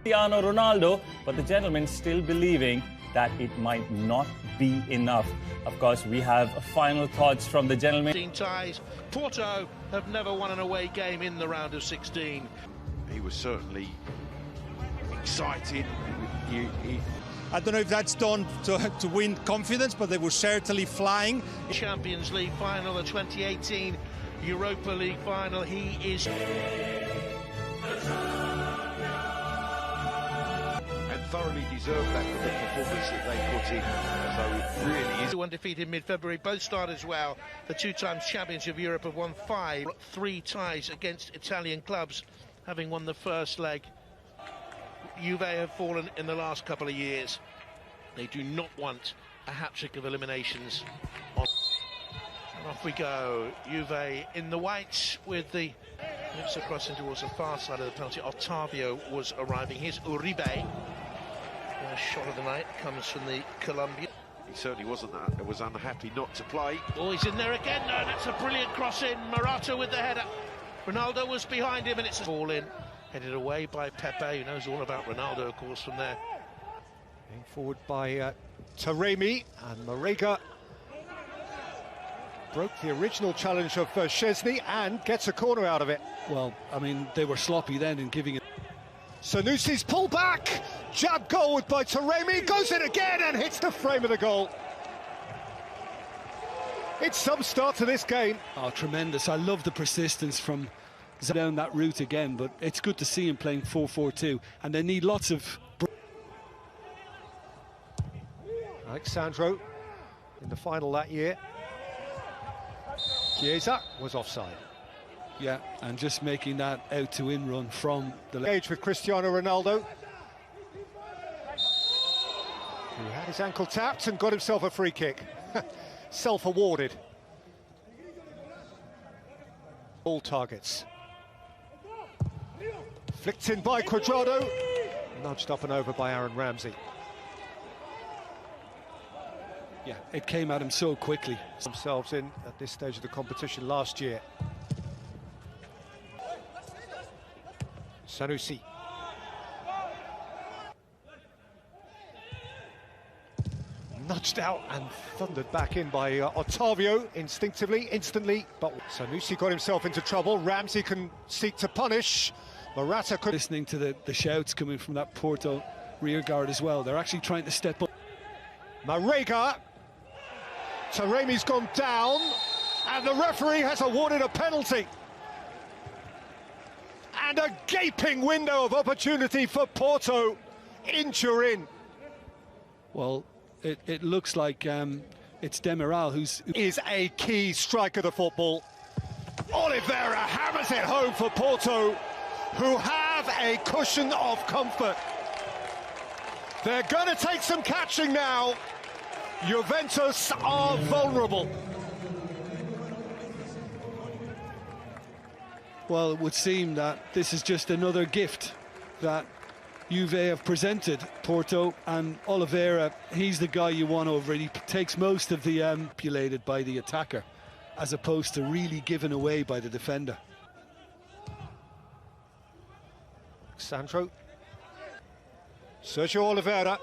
Cristiano Ronaldo, but the gentleman still believing that it might not be enough. Of course, we have final thoughts from the gentleman. 16 ties. Porto have never won an away game in the round of 16. He was certainly excited. I don't know if that's done to win confidence, but they were certainly flying. Champions League final, the 2018 Europa League final. He is... And thoroughly deserved that for the performance that they put in. So it really is. Undefeated mid-February, both started well. The two times champions of Europe have won 5, 3 ties against Italian clubs, having won the first leg. Juve have fallen in the last couple of years. They do not want a hat-trick of eliminations. And off we go. Juve in the whites with the lips across in towards the far side of the penalty. Otavio was arriving. Here's Uribe. A shot of the night comes from the Colombian. He certainly wasn't was unhappy not to play. Oh, he's in there again. No, that's a brilliant cross in. Morata with the header. Ronaldo was behind him and it's a ball in. Headed away by Pepe, who knows all about Ronaldo, of course, from there. Going forward by Taremi, and Marega broke the original challenge of Szczesny and gets a corner out of it. Well, I mean, they were sloppy then in giving it. Sanusi's pull back, jab goal by Taremi, goes in again and hits the frame of the goal. It's some start to this game. Oh, tremendous. I love the persistence from down that route again, but it's good to see him playing 4-4-2, and they need lots of... Alexandro in the final that year. Chiesa was offside. Yeah, and just making that out-to-in run from the... Engaged with Cristiano Ronaldo, who had his ankle tapped and got himself a free kick. Self-awarded. All targets. Flicked in by Cuadrado, nudged up and over by Aaron Ramsey. Yeah, it came at him so quickly. Themselves in at this stage of the competition last year. Sanusi. Nudged out and thundered back in by Otavio instinctively, instantly, but Sanusi got himself into trouble. Ramsey can seek to punish. Morata could... Listening to the shouts coming from that Porto rear guard as well. They're actually trying to step up. Marega. Taremi's gone down, and the referee has awarded a penalty. And a gaping window of opportunity for Porto in Turin. Well, it looks like it's Demiral who's... Is a key strike of the football. Oliveira hammers it home for Porto, who have a cushion of comfort. They're going to take some catching now. Juventus are vulnerable. Well, it would seem that this is just another gift that Juve have presented Porto, and Oliveira, he's the guy you want over it. He takes most of the manipulated by the attacker, as opposed to really given away by the defender. Sandro. Sergio Oliveira.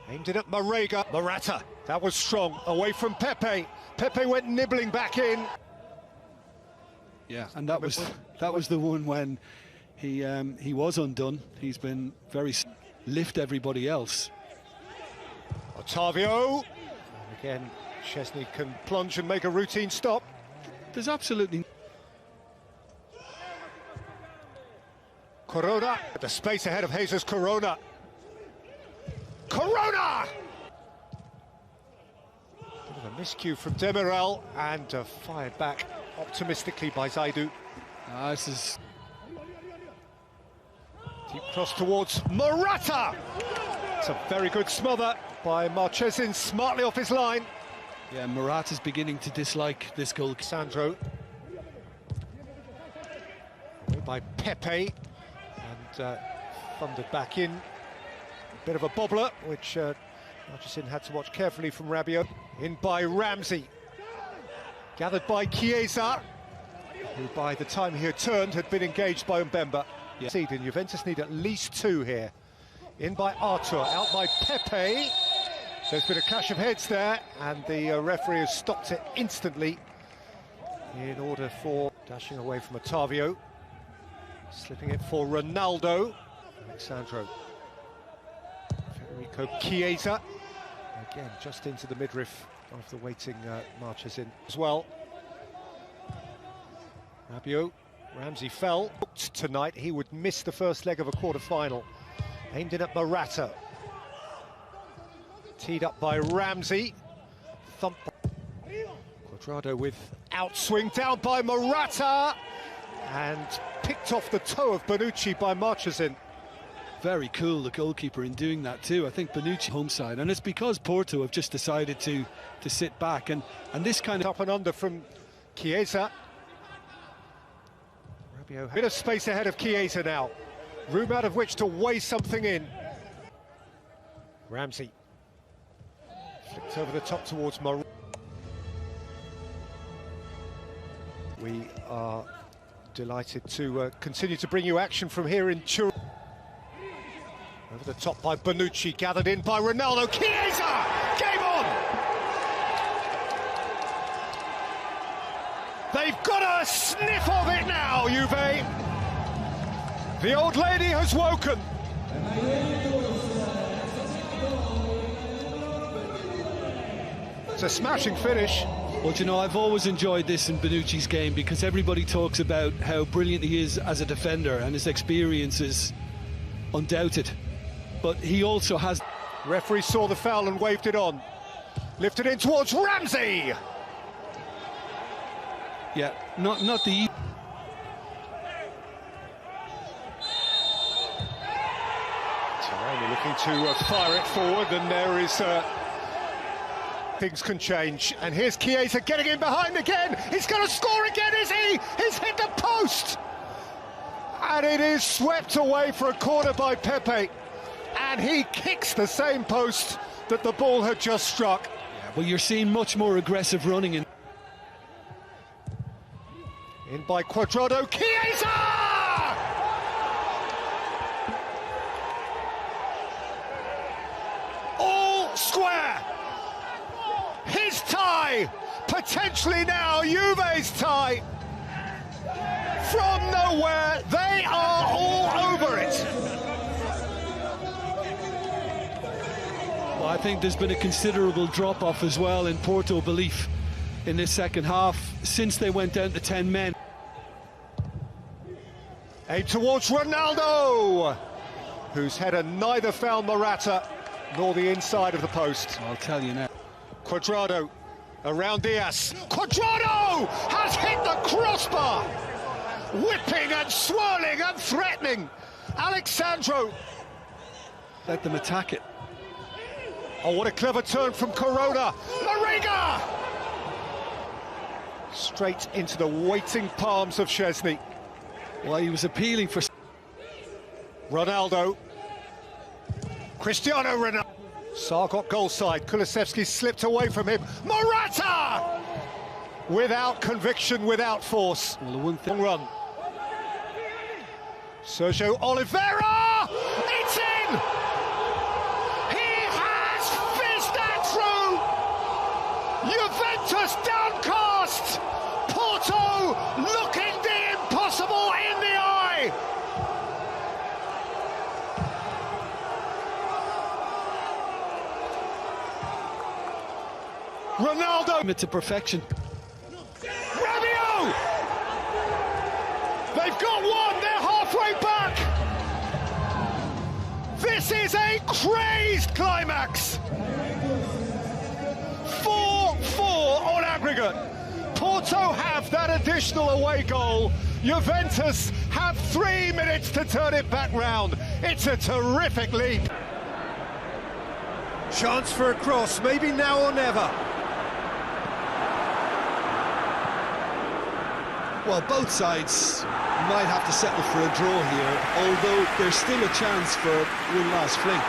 Aimed it at Marega. Morata. That was strong. Away from Pepe. Pepe went nibbling back in. Yeah, and that was the one when he was undone. He's been very... lift everybody else. Otavio. And again, Szczesny can plunge and make a routine stop. There's absolutely... Corona. The space ahead of Jesus Corona. Corona! Bit of a miscue from Demiral, and fired back optimistically by Zaidu. This is... Deep cross towards Morata! It's a very good smother by Marchesin, smartly off his line. Yeah, Morata's beginning to dislike this goal. Sandro. Away by Pepe, and thundered back in. Bit of a bobbler, which Marchesin had to watch carefully from Rabiot. In by Ramsey. Gathered by Chiesa, who by the time he had turned had been engaged by Mbemba. Yeah. And Juventus need at least 2 here. In by Arthur, out by Pepe. There's been a clash of heads there, and the referee has stopped it instantly in order for dashing away from Otavio. Slipping it for Ronaldo. Alexandro. Federico Chiesa. Again, just into the midriff of the waiting marchers in as well. Rabiot. Ramsey fell. Tonight, he would miss the first leg of a quarter-final. Aimed in at Morata. Teed up by Ramsey. Thump. Cuadrado with outswing down by Morata. And picked off the toe of Bonucci by Marchesin. Very cool, the goalkeeper, in doing that too. I think Bonucci home side, and it's because Porto have just decided to sit back, and this kind of up and under from Chiesa. Rabiot, a bit of space ahead of Chiesa now, room out of which to weigh something in. Ramsey flicked over the top towards Morata. We are delighted to continue to bring you action from here in Turin. Over the top by Bonucci, gathered in by Ronaldo. Chiesa! Game on! They've got a sniff of it now, Juve. The old lady has woken. It's a smashing finish. Well, you know, I've always enjoyed this in Bonucci's game because everybody talks about how brilliant he is as a defender, and his experience is undoubted. But he also has... Referee saw the foul and waved it on. Lifted in towards Ramsey! Yeah, not the... Tironi looking to fire it forward, and there is... things can change, and here's Chiesa getting in behind again. He's going to score again, is he? He's hit the post, and it is swept away for a corner by Pepe, and he kicks the same post that the ball had just struck. Yeah, well, you're seeing much more aggressive running in by Cuadrado. Chiesa! All square. His tie, potentially now Juve's tie. From nowhere, they are all over it. Well, I think there's been a considerable drop-off as well in Porto belief in this second half since they went down to 10 men. Aim towards Ronaldo, whose header neither found Morata nor the inside of the post. I'll tell you now. Cuadrado around Diaz. Cuadrado has hit the crossbar, whipping and swirling and threatening. Alexandro. Let them attack it. Oh, what a clever turn from Corona. Mariga! Straight into the waiting palms of Szczesny. Well, he was appealing for... Ronaldo. Cristiano Ronaldo. Sarr got goal side. Kulusevski slipped away from him. Morata! Without conviction, without force. Well, the one thing... Long run. Sergio Oliveira! It's in! He has fizzed that through! Juventus downcast! Porto looking the impossible in the eye! Ronaldo to perfection. Rabiot! They've got one, they're halfway back! This is a crazed climax! 4-4 on aggregate. Porto have that additional away goal. Juventus have 3 minutes to turn it back round. It's a terrific leap. Chance for a cross, maybe now or never. Well, both sides might have to settle for a draw here, although there's still a chance for one last fling.